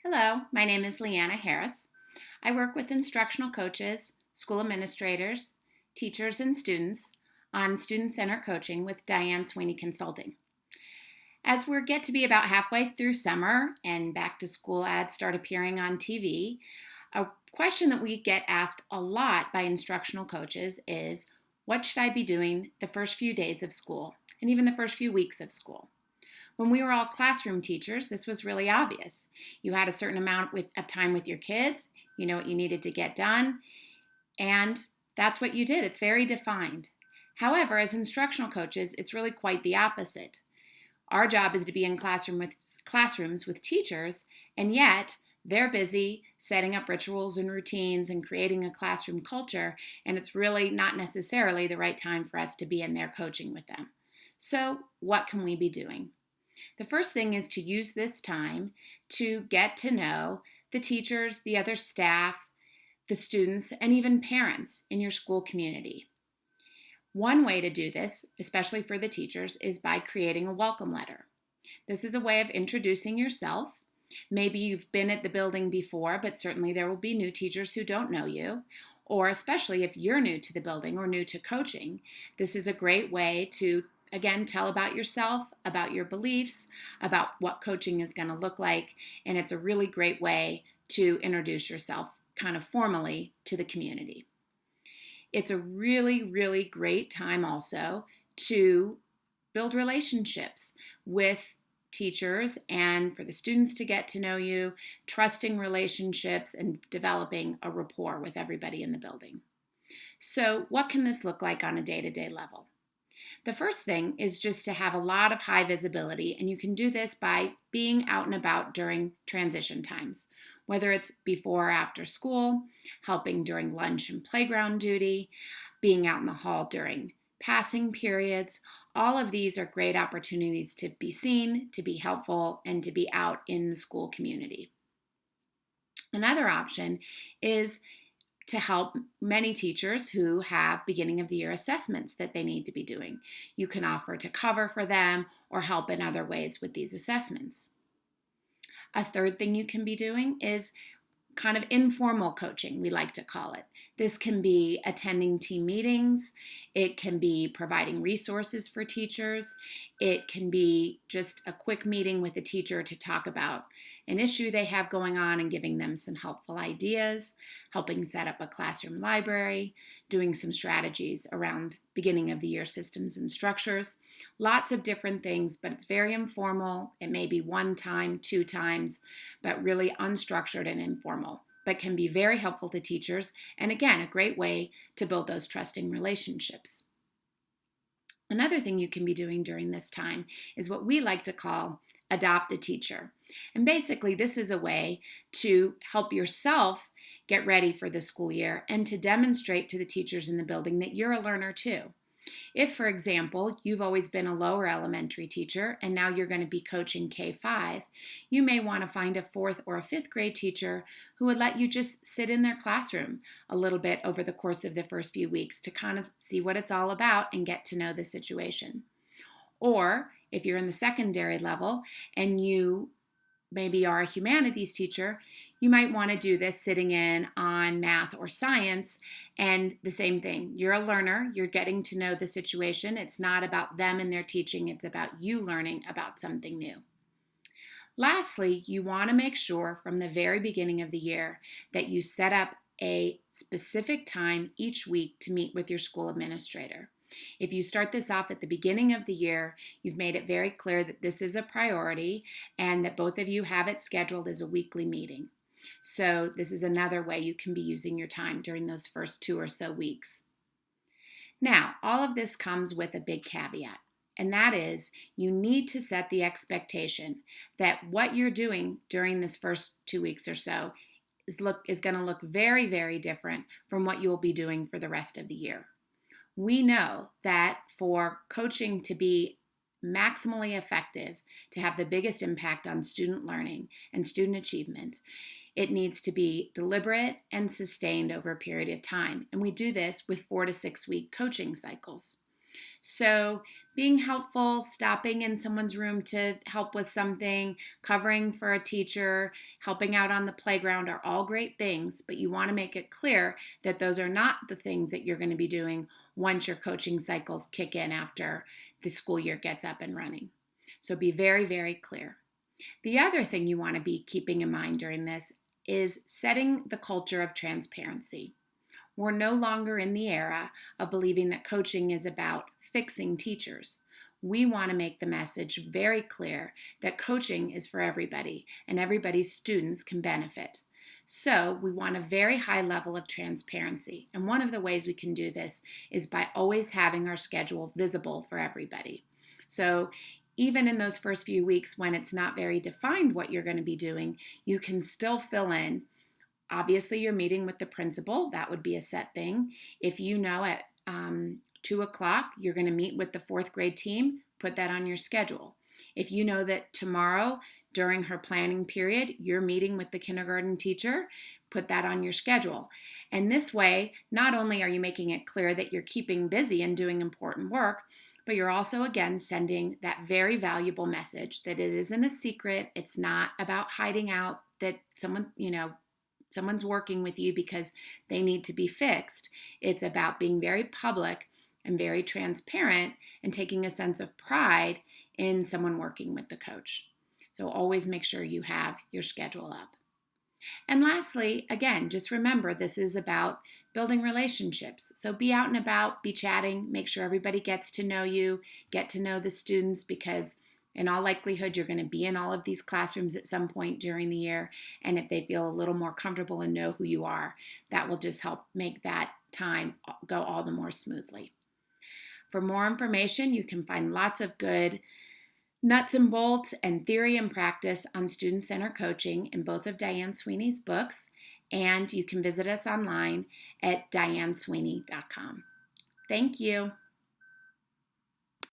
Hello, my name is Leanna Harris. I work with instructional coaches, school administrators, teachers, and students on student-centered coaching with Diane Sweeney Consulting. As we get to be about halfway through summer and back to school ads start appearing on TV, a question that we get asked a lot by instructional coaches is, what should I be doing the first few days of school and even the first few weeks of school? When we were all classroom teachers, this was really obvious. You had a certain amount of time with your kids, you know what you needed to get done, and that's what you did. It's very defined. However, as instructional coaches, it's really quite the opposite. Our job is to be in classrooms with teachers, and yet they're busy setting up rituals and routines and creating a classroom culture, and it's really not necessarily the right time for us to be in there coaching with them. So, what can we be doing? The first thing is to use this time to get to know the teachers, the other staff, the students, and even parents in your school community. One way to do this, especially for the teachers, is by creating a welcome letter. This is a way of introducing yourself. Maybe you've been at the building before, but certainly there will be new teachers who don't know you, or especially if you're new to the building or new to coaching, this is a great way to again, tell about yourself, about your beliefs, about what coaching is going to look like, and it's a really great way to introduce yourself kind of formally to the community. It's a really, really great time also to build relationships with teachers and for the students to get to know you, trusting relationships and developing a rapport with everybody in the building. So what can this look like on a day-to-day level? The first thing is just to have a lot of high visibility, and you can do this by being out and about during transition times, whether it's before or after school, helping during lunch and playground duty, being out in the hall during passing periods. All of these are great opportunities to be seen, to be helpful, and to be out in the school community. Another option is to help many teachers who have beginning of the year assessments that they need to be doing. You can offer to cover for them or help in other ways with these assessments. A third thing you can be doing is kind of informal coaching, we like to call it. This can be attending team meetings. It can be providing resources for teachers. It can be just a quick meeting with a teacher to talk about an issue they have going on and giving them some helpful ideas, helping set up a classroom library, doing some strategies around beginning of the year systems and structures. Lots of different things, but it's very informal. It may be one time, two times, but really unstructured and informal, but can be very helpful to teachers. And again, a great way to build those trusting relationships. Another thing you can be doing during this time is what we like to call adopt a teacher. And basically, this is a way to help yourself get ready for the school year and to demonstrate to the teachers in the building that you're a learner too. If, for example, you've always been a lower elementary teacher and now you're going to be coaching K-5, you may want to find a 4th or a 5th grade teacher who would let you just sit in their classroom a little bit over the course of the first few weeks to kind of see what it's all about and get to know the situation. Or if you're in the secondary level and you maybe are a humanities teacher, you might want to do this sitting in on math or science, and the same thing. You're a learner. You're getting to know the situation. It's not about them and their teaching. It's about you learning about something new. Lastly, you want to make sure from the very beginning of the year that you set up a specific time each week to meet with your school administrator. If you start this off at the beginning of the year, you've made it very clear that this is a priority and that both of you have it scheduled as a weekly meeting. So this is another way you can be using your time during those first 2 or so weeks. Now, all of this comes with a big caveat, and that is you need to set the expectation that what you're doing during this first 2 weeks or so is going to look very, very different from what you'll be doing for the rest of the year. We know that for coaching to be maximally effective, to have the biggest impact on student learning and student achievement, it needs to be deliberate and sustained over a period of time. And we do this with 4 to 6 week coaching cycles. So being helpful, stopping in someone's room to help with something, covering for a teacher, helping out on the playground are all great things, but you want to make it clear that those are not the things that you're going to be doing once your coaching cycles kick in after the school year gets up and running. So be very, very clear. The other thing you want to be keeping in mind during this is setting the culture of transparency. We're no longer in the era of believing that coaching is about fixing teachers. We want to make the message very clear that coaching is for everybody and everybody's students can benefit. So we want a very high level of transparency. And one of the ways we can do this is by always having our schedule visible for everybody. So even in those first few weeks when it's not very defined what you're going to be doing, you can still fill in. Obviously, you're meeting with the principal. That would be a set thing. If you know at 2 o'clock you're going to meet with the fourth grade team, put that on your schedule. If you know that tomorrow during her planning period you're meeting with the kindergarten teacher, put that on your schedule. And this way, not only are you making it clear that you're keeping busy and doing important work, but you're also, again, sending that very valuable message that it isn't a secret. It's not about hiding out that someone's working with you because they need to be fixed. It's about being very public and very transparent and taking a sense of pride in someone working with the coach. So always make sure you have your schedule up. And lastly, again, just remember this is about building relationships. So be out and about, be chatting, make sure everybody gets to know you, get to know the students, because in all likelihood, you're going to be in all of these classrooms at some point during the year. And if they feel a little more comfortable and know who you are, that will just help make that time go all the more smoothly. For more information, you can find lots of good nuts and bolts and theory and practice on student-centered coaching in both of Diane Sweeney's books, and you can visit us online at dianesweeney.com. Thank you.